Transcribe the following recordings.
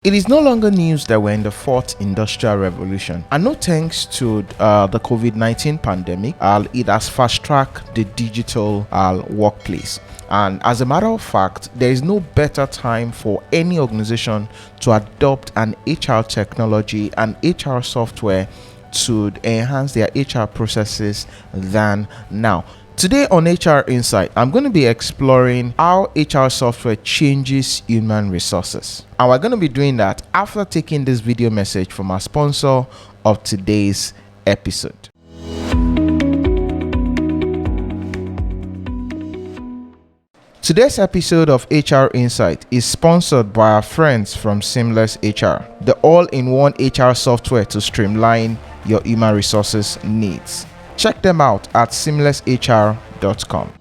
It is no longer news that we're in the fourth industrial revolution, and no thanks to the COVID-19 pandemic, it has fast-tracked the digital workplace. And as a matter of fact, there is no better time for any organization to adopt an HR technology and HR software to enhance their HR processes than now. Today on HR Insight, I'm going to be exploring how HR software changes human resources. And we're going to be doing that after taking this video message from our sponsor of today's episode. Today's episode of HR Insight is sponsored by our friends from Seamless HR, the all-in-one HR software to streamline your human resources needs. Check them out at seamlesshr.com.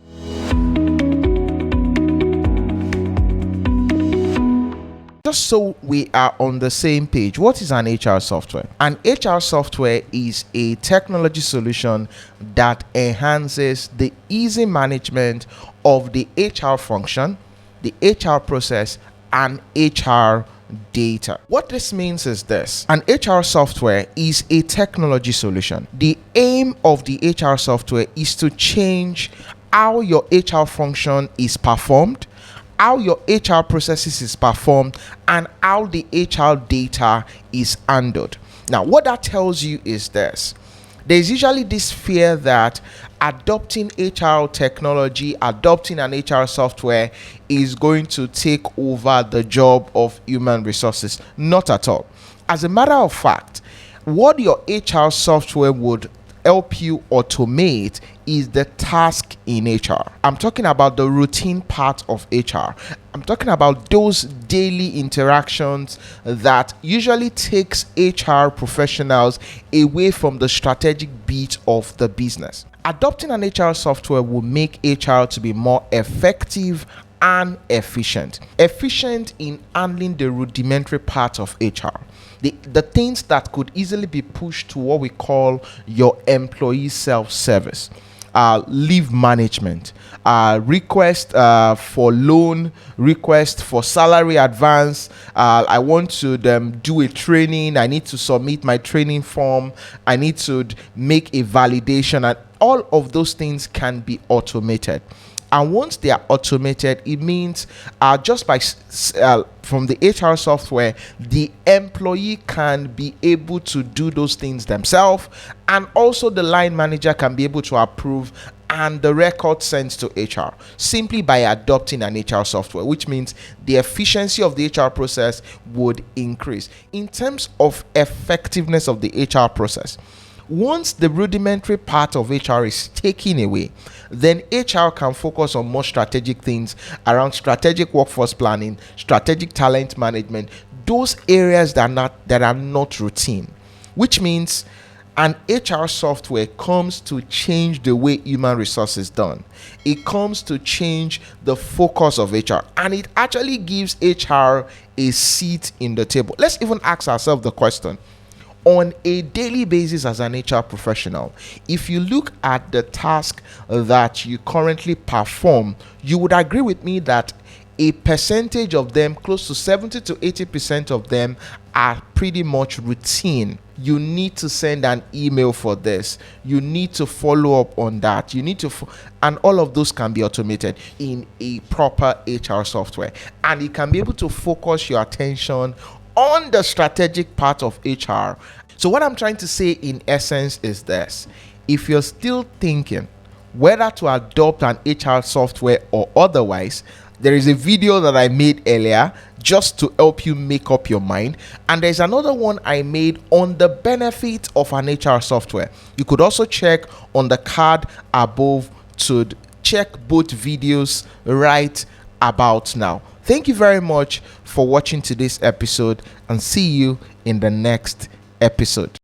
Just so we are on the same page, what is an HR software? An HR software is a technology solution that enhances the easy management of the HR function, the HR process, and HR data. What this means is this: an HR software is a technology solution. The aim of the HR software is to change how your HR function is performed, how your HR processes is performed, and how the HR data is handled. Now, what that tells you is this: there's usually this fear that adopting HR technology, adopting an HR software is going to take over the job of human resources. Not at all. As a matter of fact, what your HR software would help you automate is the task in HR. I'm talking about the routine part of HR. I'm talking about those daily interactions that usually takes HR professionals away from the strategic beat of the business. Adopting an HR software will make HR to be more effective and efficient. Efficient in handling the rudimentary part of HR. The things that could easily be pushed to what we call your employee self-service. Leave management, request for loan, request for salary advance. I want to do a training. I need to submit my training form. I need to make a validation, and all of those things can be automated. And once they are automated, it means just by from the HR software, the employee can be able to do those things themselves, and also the line manager can be able to approve and the record sent to HR simply by adopting an HR software, which means the efficiency of the HR process would increase. In terms of effectiveness of the HR process, once the rudimentary part of HR is taken away, then HR can focus on more strategic things around strategic workforce planning, strategic talent management, those areas that are not routine, which means an HR software comes to change the way human resources is done. It comes to change the focus of HR, and it actually gives HR a seat in the table. Let's even ask ourselves the question: on a daily basis as an HR professional, if you look at the task that you currently perform, you would agree with me that a percentage of them, close to 70 to 80% of them, are pretty much routine. You need to send an email for this. You need to follow up on that. You need to, and all of those can be automated in a proper HR software. And it can be able to focus your attention on the strategic part of HR. So what I'm trying to say in essence is this: if you're still thinking whether to adopt an HR software or otherwise, there is a video that I made earlier just to help you make up your mind, and there's another one I made on the benefit of an HR software. You could also check on the card above to check both videos right about now. Thank you very much for watching today's episode, and see you in the next episode.